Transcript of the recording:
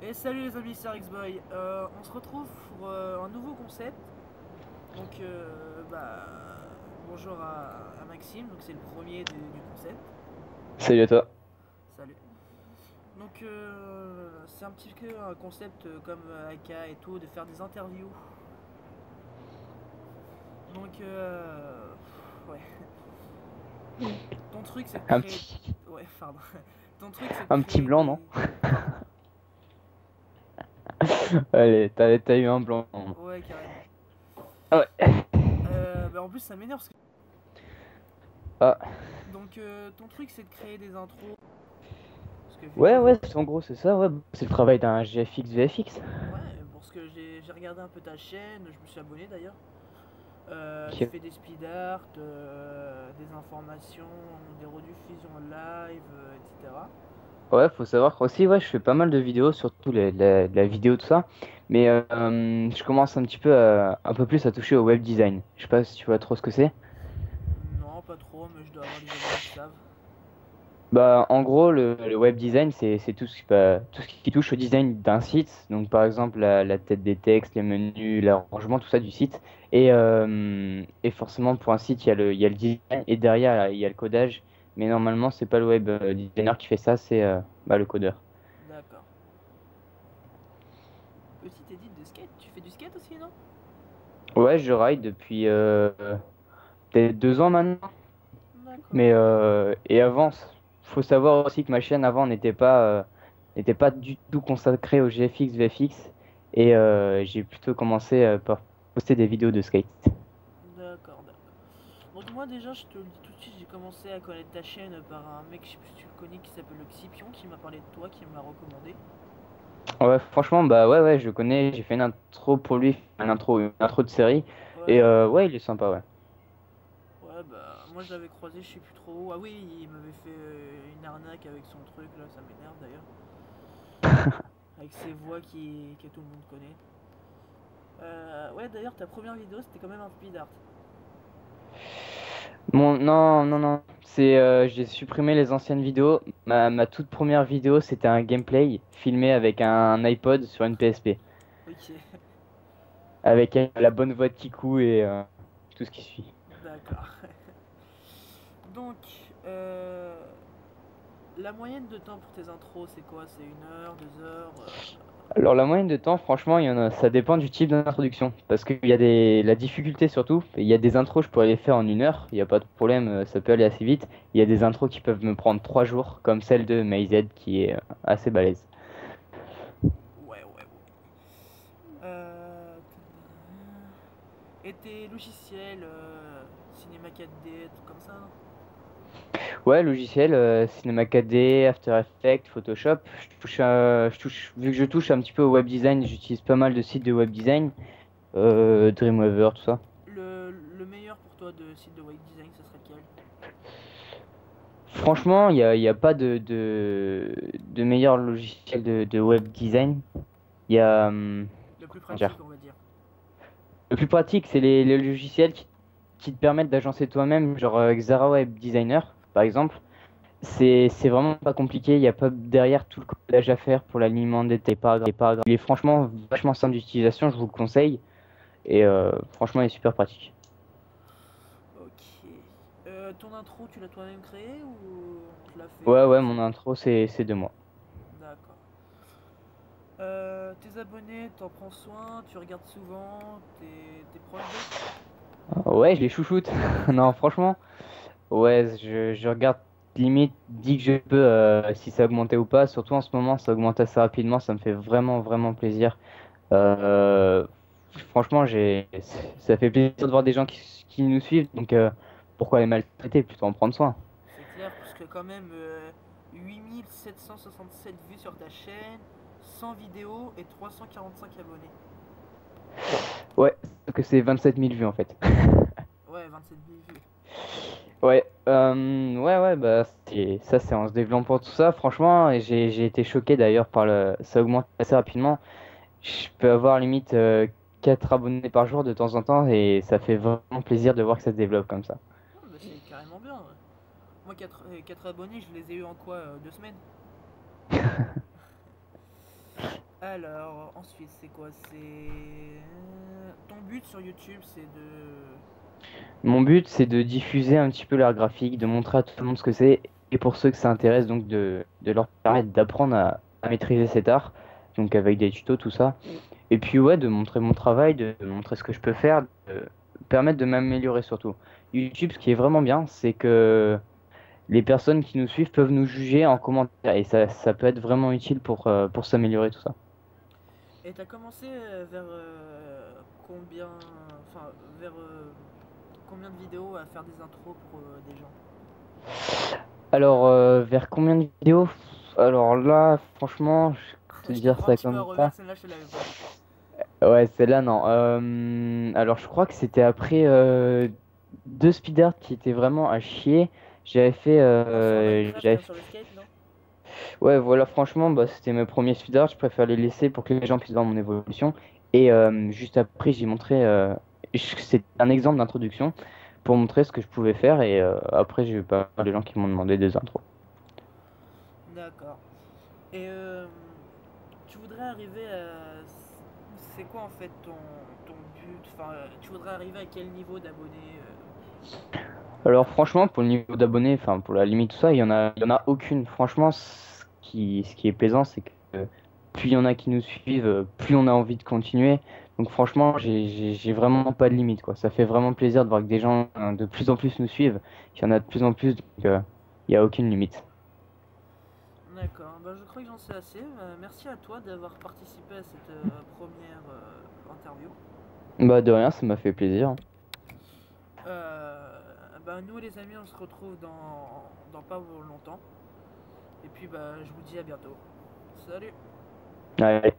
Et salut les amis, c'est Rxboy. On se retrouve pour un nouveau concept. Donc, bonjour à Maxime, donc c'est le premier du concept. Salut à toi. Salut. Donc, c'est un petit peu un concept comme AK et tout, de faire des interviews. Donc, ouais. Ton truc c'est de Un créer. petit, Ouais, pardon. Ton truc c'est de un petit créer blanc, non? des. Pardon. Allez, t'as eu un blanc. Ouais, carrément. Ah ouais. En plus, ça m'énerve. Ah. Donc, ton truc c'est de créer des intros. Parce que vu Ouais, que ouais, en gros, c'est ça, ouais. C'est le travail d'un GFX VFX. Ouais, parce que j'ai regardé un peu ta chaîne, je me suis abonné d'ailleurs. Tu Ok. fais des speed art, des informations, des rediffusions live, etc. Ouais, faut savoir aussi, ouais, je fais pas mal de vidéos, surtout la vidéo, tout ça. Mais je commence un petit peu un peu plus à toucher au web design. Je sais pas si tu vois trop ce que c'est. Non, pas trop, mais je dois avoir des abonnés qui savent. Bah, en gros, le web design, c'est tout ce qui touche au design d'un site. Donc, par exemple, la tête des textes, les menus, l'arrangement, tout ça du site. Et forcément, pour un site, il y a le design et derrière, il y a le codage. Mais normalement, c'est pas le web designer qui fait ça, c'est le codeur. D'accord. Petite édite de skate, tu fais du skate aussi, non? Ouais, je ride depuis peut-être 2 ans maintenant. D'accord. Mais et avant, faut savoir aussi que ma chaîne avant n'était pas du tout consacrée au GFX, VFX. Et j'ai plutôt commencé par poster des vidéos de skate. D'accord, d'accord. Donc moi déjà, je te le dis tout de suite, j'ai commencé à connaître ta chaîne par un mec, je sais plus si tu le connais, qui s'appelle le Xipion, qui m'a parlé de toi, qui me l'a recommandé. Ouais, franchement, bah ouais, ouais, je connais. J'ai fait une intro pour lui, une intro de série. Et Ouais, ouais, il est sympa, ouais. ouais, bah, moi je l'avais croisé, je sais plus trop où. Ah oui, il m'avait fait une arnaque avec son truc, là, ça m'énerve d'ailleurs. Avec ses voix que tout le monde connaît. Ouais, d'ailleurs, ta première vidéo, c'était quand même un speed art. Non, non, non. J'ai supprimé les anciennes vidéos. Ma toute première vidéo, c'était un gameplay filmé avec un iPod sur une PSP. Ok, Avec la bonne voix de Kiku et tout ce qui suit. d'accord. Donc, euh, la moyenne de temps pour tes intros, c'est quoi? C'est 1 heure, 2 heures? Alors la moyenne de temps, franchement, il y en a, ça dépend du type d'introduction. Parce qu'il y a la difficulté surtout. Il y a des intros, je pourrais les faire en 1 heure, il n'y a pas de problème, ça peut aller assez vite. Il y a des intros qui peuvent me prendre 3 jours, comme celle de MyZ qui est assez balèze. Ouais, ouais, ouais. Euh, Et tes logiciels, Cinema 4D, tout comme ça, non? Ouais, logiciel, Cinema 4D, After Effects, Photoshop. Vu que je touche un petit peu au web design, j'utilise pas mal de sites de web design, Dreamweaver, tout ça. Le meilleur pour toi de site de web design, ce serait lequel? Franchement, il y a pas de meilleur logiciel de web design. Il y a, Le plus comment pratique, dire, on va dire. le plus pratique, c'est les logiciels qui te permettent d'agencer toi-même, genre Xara Web Designer, par exemple. C'est vraiment pas compliqué, il n'y a pas derrière tout le codage à faire pour l'alignement des paragraphes. Il est franchement vachement simple d'utilisation, je vous le conseille. Et franchement, il est super pratique. Ok. Ton intro, tu l'as toi-même créé ou on te l'a fait Ouais, par ouais, mon défaut? intro, c'est de moi. D'accord. Tes abonnés, t'en prends soin, tu regardes souvent, t'es proche d'eux? Ouais, je les chouchoute. Non, franchement, ouais, je regarde limite, dès que je peux, si ça a augmenté ou pas. Surtout en ce moment, ça augmente assez rapidement, ça me fait vraiment, vraiment plaisir. Euh, franchement, ça fait plaisir de voir des gens qui nous suivent, donc pourquoi les maltraiter, plutôt en prendre soin. C'est clair, parce que quand même, 8767 vues sur ta chaîne, 100 vidéos et 345 abonnés. Ouais, sauf que c'est 27 000 vues en fait. Ouais, 27 000 vues. Ouais, ouais, bah ça c'est en se développant tout ça. Franchement, et j'ai été choqué d'ailleurs ça augmente assez rapidement. Je peux avoir limite 4 abonnés par jour de temps en temps et ça fait vraiment plaisir de voir que ça se développe comme ça. Ah, bah, c'est carrément bien, ouais. Moi, 4 abonnés, je les ai eu en quoi? 2 semaines? Alors, ensuite, c'est quoi? C'est... Ton but sur YouTube, c'est de... Mon but, c'est de diffuser un petit peu l'art graphique, de montrer à tout le monde ce que c'est, et pour ceux que ça intéresse, donc de leur permettre d'apprendre à maîtriser cet art, donc avec des tutos, tout ça. Et puis ouais, de montrer mon travail, de montrer ce que je peux faire, de permettre de m'améliorer surtout. YouTube, ce qui est vraiment bien, c'est que les personnes qui nous suivent peuvent nous juger en commentaire, et ça peut être vraiment utile pour s'améliorer, tout ça. Et t'as commencé vers combien... Enfin, vers combien de vidéos à faire des intros pour des gens? Alors, vers combien de vidéos? Alors là, franchement, je vais te Je te dire prends un ça petit peu à comme revers, ça. celle-là, je te l'avais pas dit. Ouais, celle-là, non. Alors, je crois que c'était après deux speedart qui étaient vraiment à chier. J'avais fait. Un sur Minecraft et un sur le skate, non? Ouais, voilà, franchement, bah, c'était mes premiers speedart. Je préfère les laisser pour que les gens puissent voir mon évolution. Et juste après, j'ai montré. C'est un exemple d'introduction pour montrer ce que je pouvais faire. Et après, j'ai eu pas mal de gens qui m'ont demandé des intros. D'accord. Et tu voudrais arriver à... C'est quoi en fait ton but? Enfin, tu voudrais arriver à quel niveau d'abonnés? Alors franchement, pour le niveau d'abonnés, enfin pour la limite tout ça, il y en a aucune. Franchement, ce qui est plaisant, c'est que plus il y en a qui nous suivent, plus on a envie de continuer. Donc franchement, j'ai vraiment pas de limite, quoi. Ça fait vraiment plaisir de voir que des gens de plus en plus nous suivent. Il y en a de plus en plus, donc il y a aucune limite. D'accord, bah, je crois que j'en sais assez. Merci à toi d'avoir participé à cette première interview. Bah de rien, ça m'a fait plaisir. Bah, nous les amis, on se retrouve dans pas longtemps. Et puis bah, je vous dis à bientôt. Salut! Allez.